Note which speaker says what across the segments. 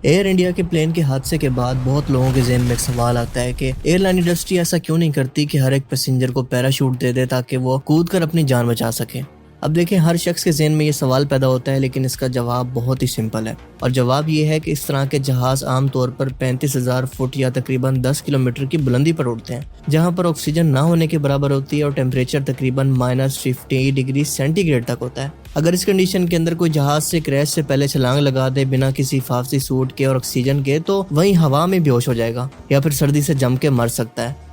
Speaker 1: Air India के plane के हादसे के बाद बहुत लोगों के ज़हन में एक सवाल आता है कि एयरलाइन इंडस्ट्री ऐसा क्यों नहीं करती कि हर एक पैसेंजर को पैराशूट दे दे ताकि वो कूद कर अपनी जान बचा सके। अब देखें, हर शख्स के ज़हन में ये सवाल पैदा होता है, लेकिन इसका जवाब बहुत ही सिंपल है। और जवाब ये है कि इस तरह के जहाज़ आमतौर पर 35,000 फुट या तकरीबन 10 किलोमीटर की बुलंदी पर उड़ते हैं, जहां पर ऑक्सीजन ना होने के बराबर होती है और टेम्परेचर तकरीबन -50 डिग्री सेंटीग्रेड तक होता है। अगर इस कंडीशन के अंदर कोई जहाज से क्रैश से पहले छलांग लगा दे बिना किसी हिफाजती सूट के और ऑक्सीजन के, तो वहीं हवा में बेहोश हो जाएगा या फिर सर्दी से जम के मर सकता है।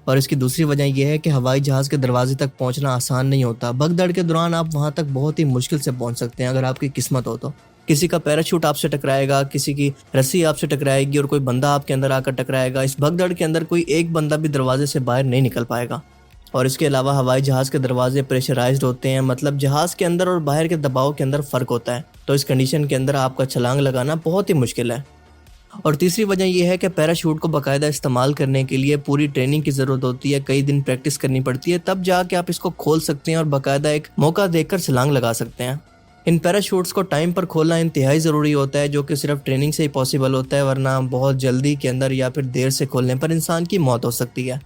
Speaker 1: और इसकी दूसरी वजह यह है कि हवाई जहाज के दरवाजे तक पहुंचना आसान नहीं होता। भगदड़ के दौरान आप वहां तक बहुत ही मुश्किल से पहुंच सकते हैं अगर आपकी किस्मत हो तो। किसी का पैराशूट आपसे टकराएगा, किसी की रस्सी आपसे टकराएगी और कोई बंदा आपके अंदर आकर टकराएगा। इस भगदड़ के अंदर कोई एक बंदा भी दरवाजे से बाहर नहीं निकल पाएगा। और इसके अलावा हवाई जहाज के दरवाजे प्रेशराइज्ड होते हैं, मतलब जहाज के अंदर और बाहर के दबाव के अंदर फर्क होता है। तो इस कंडीशन के अंदर आपका छलांग लगाना बहुत ही मुश्किल है। और तीसरी वजह यह है कि पैराशूट को बाकायदा इस्तेमाल करने के लिए पूरी ट्रेनिंग की ज़रूरत होती है, कई दिन प्रैक्टिस करनी पड़ती है, तब जाके आप इसको खोल सकते हैं और बाकायदा एक मौका देखकर छलांग लगा सकते हैं। इन पैराशूट्स को टाइम पर खोलना इंतहाई ज़रूरी होता है, जो कि सिर्फ ट्रेनिंग से ही पॉसिबल होता है, वरना बहुत जल्दी के अंदर या फिर देर से खोलने पर इंसान की मौत हो सकती है।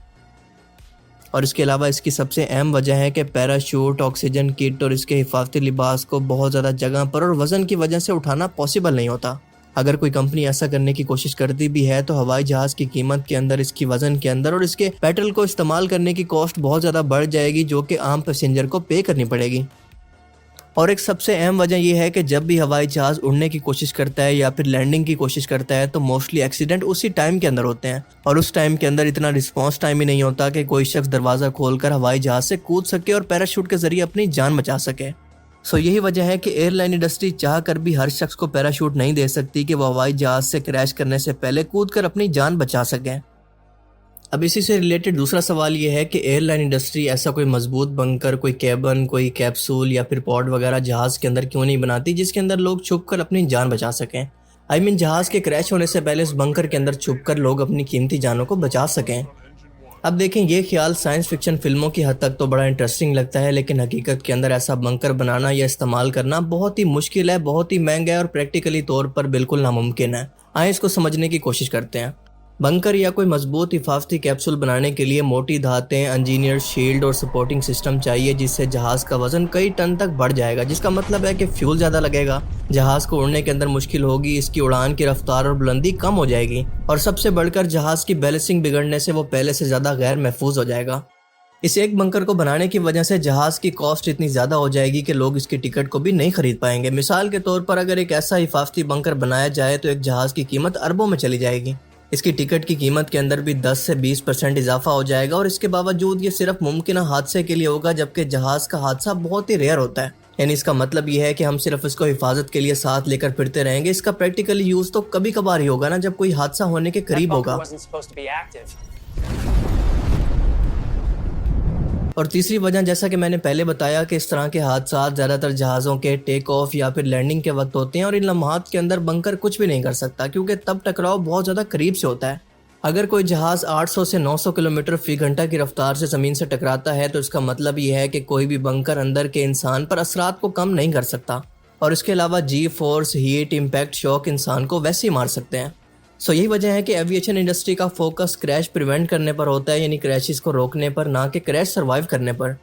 Speaker 1: और इसके अलावा इसकी सबसे अहम वजह है कि पैराशूट, ऑक्सीजन किट और इसके हिफाजती लिबास को बहुत ज़्यादा जगह पर और वज़न की वजह से उठाना पॉसिबल नहीं होता। अगर कोई कंपनी ऐसा करने की कोशिश करती भी है तो हवाई जहाज की कीमत के अंदर, इसकी वजन के अंदर और इसके पेट्रोल को इस्तेमाल करने की कॉस्ट बहुत ज़्यादा बढ़ जाएगी, जो कि आम पैसेंजर को पे करनी पड़ेगी। और एक सबसे अहम वजह यह है कि जब भी हवाई जहाज उड़ने की कोशिश करता है या फिर लैंडिंग की कोशिश करता है तो मोस्टली एक्सीडेंट उसी टाइम के अंदर होते हैं, और उस टाइम के अंदर इतना रिस्पॉन्स टाइम ही नहीं होता कि कोई शख्स दरवाज़ा खोलकर हवाई जहाज से कूद सके और पैराशूट के जरिए अपनी जान बचा सके। यही वजह है कि एयरलाइन इंडस्ट्री चाह कर भी हर शख्स को पैराशूट नहीं दे सकती कि वह हवाई जहाज से क्रैश करने से पहले कूद कर अपनी जान बचा सके। अब इसी से रिलेटेड दूसरा सवाल यह है कि एयरलाइन इंडस्ट्री ऐसा कोई मजबूत बंकर, कोई कैबन, कोई कैप्सूल या फिर पॉड वगैरह जहाज के अंदर क्यों नहीं बनाती जिसके अंदर लोग छुप कर अपनी जान बचा सकें। जहाज के क्रैश होने से पहले उस बंकर के अंदर छुप कर लोग अपनी कीमती जानों को बचा सकें। अब देखें, ये ख्याल साइंस फिक्शन फिल्मों की हद तक तो बड़ा इंटरेस्टिंग लगता है, लेकिन हकीकत के अंदर ऐसा बंकर बनाना या इस्तेमाल करना बहुत ही मुश्किल है, बहुत ही महंगा है और प्रैक्टिकली तौर पर बिल्कुल नामुमकिन है। आइए इसको समझने की कोशिश करते हैं। बंकर या कोई मजबूत हिफाजती कैप्सूल बनाने के लिए मोटी धातें, इंजीनियर शील्ड और सपोर्टिंग सिस्टम चाहिए, जिससे जहाज का वजन कई टन तक बढ़ जाएगा, जिसका मतलब है कि फ्यूल ज़्यादा लगेगा, जहाज को उड़ने के अंदर मुश्किल होगी, इसकी उड़ान की रफ्तार और बुलंदी कम हो जाएगी, और सबसे बढ़कर जहाज की बैलेंसिंग बिगड़ने से वो पहले से ज़्यादा गैर महफूज हो जाएगा। इस एक बंकर को बनाने की वजह से जहाज की कॉस्ट इतनी ज़्यादा हो जाएगी कि लोग इसकी टिकट को भी नहीं खरीद पाएंगे। मिसाल के तौर पर अगर एक ऐसा हिफाजती बंकर बनाया जाए तो एक जहाज की कीमत अरबों में चली जाएगी। इसकी टिकट की कीमत के अंदर भी 10 से 20% इजाफा हो जाएगा, और इसके बावजूद ये सिर्फ मुमकिन हादसे के लिए होगा, जबकि जहाज का हादसा बहुत ही रेयर होता है। यानी इसका मतलब ये है कि हम सिर्फ इसको हिफाजत के लिए साथ लेकर फिरते रहेंगे। इसका प्रैक्टिकली यूज तो कभी कभार ही होगा ना, जब कोई हादसा होने के करीब होगा। और तीसरी वजह, जैसा कि मैंने पहले बताया, कि इस तरह के हादसा ज़्यादातर जहाज़ों के टेक ऑफ या फिर लैंडिंग के वक्त होते हैं, और इन लम्हात के अंदर बंकर कुछ भी नहीं कर सकता, क्योंकि तब टकराव बहुत ज़्यादा करीब से होता है। अगर कोई जहाज़ 800 से 900 किलोमीटर फी घंटा की रफ्तार से ज़मीन से टकराता है तो इसका मतलब ये है कि कोई भी बंकर अंदर के इंसान पर असरात को कम नहीं कर सकता, और इसके अलावा जी फोर्स, हीट, इम्पैक्ट, शॉक इंसान को वैसे ही मार सकते हैं। यही वजह है कि एविएशन इंडस्ट्री का फोकस क्रैश प्रिवेंट करने पर होता है, यानी क्रैशेस को रोकने पर, ना कि क्रैश सर्वाइव करने पर।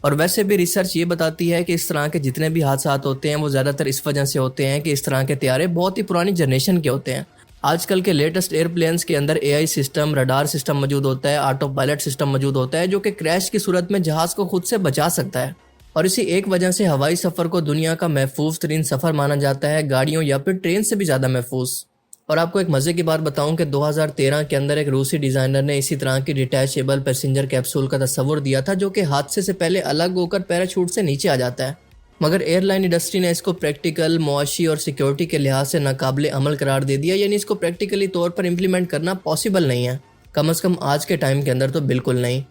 Speaker 1: और वैसे भी रिसर्च ये बताती है कि इस तरह के जितने भी हादसा होते हैं वो ज़्यादातर इस वजह से होते हैं कि इस तरह के तैयारे बहुत ही पुरानी जनरेशन के होते हैं। आजकल के लेटेस्ट एयरप्लेन्स के अंदर AI सिस्टम, रडार सिस्टम मौजूद होता है, ऑटो पायलट सिस्टम मौजूद होता है, जो कि क्रैश की सूरत में जहाज को खुद से बचा सकता है। और इसी एक वजह से हवाई सफ़र को दुनिया का महफूज तरीन सफ़र माना जाता है, गाड़ियों या फिर ट्रेन से भी ज़्यादा महफूज। और आपको एक मज़े की बात बताऊं कि 2013 के अंदर एक रूसी डिज़ाइनर ने इसी तरह की डिटैचेबल पैसेंजर कैप्सूल का तस्वुर दिया था, जो कि हादसे से पहले अलग होकर पैराशूट से नीचे आ जाता है। मगर एयरलाइन इंडस्ट्री ने इसको प्रैक्टिकल, मुआशी और सिक्योरिटी के लिहाज से नाकाबिले अमल करार दे दिया, यानी इसको प्रैक्टिकली तौर पर इम्प्लीमेंट करना पॉसिबल नहीं है, कम से कम आज के टाइम के अंदर तो बिल्कुल नहीं।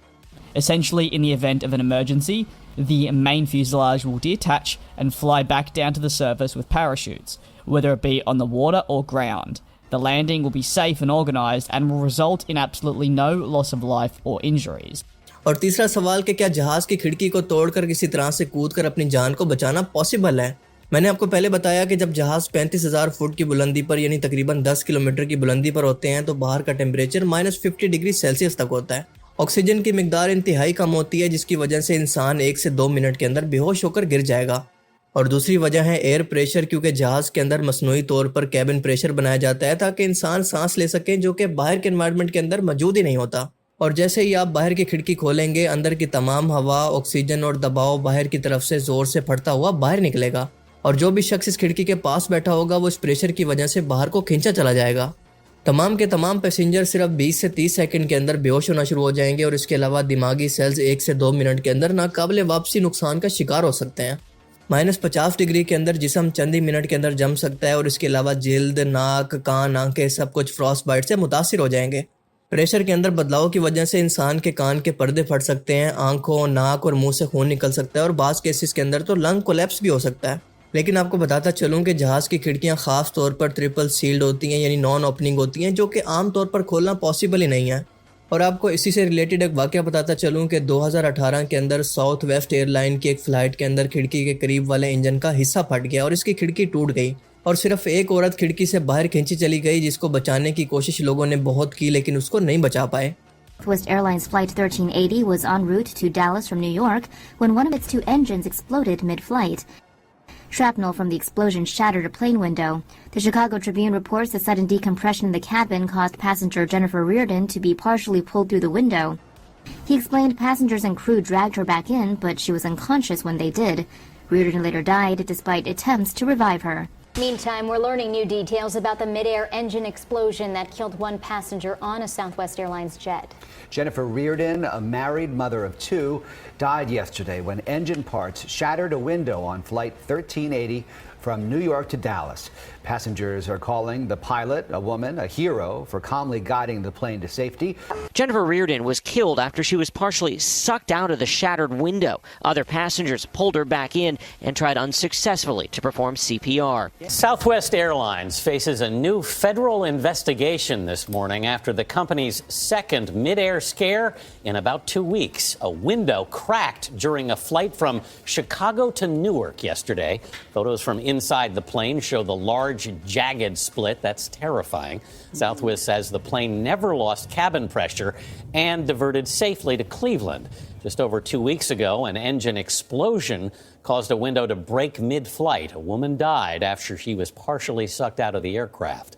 Speaker 2: Essentially, in the event of an emergency, the main fuselage will detach and fly back down to the surface with parachutes, whether it be on the water or ground. The landing will be safe and organised and will result in absolutely no loss of life or injuries.
Speaker 1: और तीसरा सवाल कि क्या जहाज की खिड़की को तोड़कर किसी तरह से कूदकर अपनी जान को बचाना पॉसिबल है? मैंने आपको पहले बताया कि जब जहाज़ 35,000 फुट की बुलंदी पर यानी तकरीबन 10 किलोमीटर की बुलंदी पर होते हैं तो बाहर का टेम्परेचर -50 डिग्री सेल्सियस तक होता है। ऑक्सीजन की मिकदार इंतहाई कम होती है जिसकी वजह से इंसान 1 से 2 मिनट के अंदर बेहोश होकर गिर जाएगा। और दूसरी वजह है एयर प्रेशर, क्योंकि जहाज़ के अंदर मसनूई तौर पर कैबिन प्रेशर बनाया जाता है ताकि इंसान सांस ले सकें, जो कि बाहर के एनवायरनमेंट के अंदर मौजूद ही नहीं होता। और जैसे ही आप बाहर की खिड़की खोलेंगे, अंदर की तमाम हवा, ऑक्सीजन और दबाव बाहर की तरफ से ज़ोर से फटता हुआ बाहर निकलेगा और जो भी शख्स इस खिड़की के पास बैठा होगा वो इस प्रेशर की वजह से बाहर को खींचा चला जाएगा। तमाम के तमाम पैसेंजर सिर्फ 20 से 30 सेकंड के अंदर बेहोश होना शुरू हो जाएंगे और इसके अलावा दिमागी सेल्स 1 से 2 मिनट के अंदर नाकाबिले वापसी नुकसान का शिकार हो सकते हैं। -50 डिग्री के अंदर जिस्म चंद ही मिनट के अंदर जम सकता है और इसके अलावा जिल्द, नाक, कान, आंखें सब कुछ फ्रॉस्ट बाइट से मुतासिर हो जाएंगे। प्रेशर के अंदर बदलाव की वजह से इंसान के कान के पर्दे फट सकते हैं, आंखों, नाक और मुंह से खून निकल सकता है और बाज़ केसेस के अंदर तो लंग कोलैप्स भी हो सकता है। लेकिन आपको बताता चलूँ कि जहाज़ की खिड़कियाँ ख़ास तौर पर ट्रिपल सील्ड होती हैं, यानी नॉन ओपनिंग होती हैं, जो कि आम तौर पर खोलना पॉसिबल ही नहीं है। और आपको इसी से रिलेटेड एक वाक़या बताता चलूँ कि 2018 के अंदर साउथ वेस्ट एयरलाइन की एक फ़्लाइट के अंदर खिड़की के करीब वाले इंजन का हिस्सा फट गया और इसकी खिड़की टूट गई और सिर्फ एक औरत खिड़की से बाहर खींची चली गई, जिसको बचाने की कोशिश लोगों ने बहुत की लेकिन उसको नहीं बचा पाए।
Speaker 3: Southwest Airlines Flight 1380 was en route to Dallas from New York when one of its two engines exploded mid-flight. Shrapnel from the explosion shattered a plane window. The Chicago Tribune reports the sudden decompression in the cabin caused passenger Jennifer Reardon to be partially pulled through the window. He explained passengers and crew dragged her back in, but she was unconscious when they did. Reardon later died despite attempts to revive her.
Speaker 4: Meantime, we're learning new details about the mid-air engine explosion that killed one passenger on a Southwest Airlines jet.
Speaker 5: Jennifer Reardon, a married mother of two, died yesterday when engine parts shattered a window on Flight 1380 from New York to Dallas. Passengers are calling the pilot, a woman, a hero for calmly guiding the plane to safety.
Speaker 6: Jennifer Reardon was killed after she was partially sucked out of the shattered window. Other passengers pulled her back in and tried unsuccessfully to perform CPR.
Speaker 7: Southwest Airlines faces a new federal investigation this morning after the company's second mid-air scare in about 2 weeks. A window cracked during a flight from Chicago to Newark yesterday. Photos from inside the plane show the large jagged split. That's terrifying. Southwest says the plane never lost cabin pressure and diverted safely to Cleveland. Just over 2 weeks ago, an engine explosion caused a window to break mid-flight. A woman died after she was partially sucked out of the aircraft.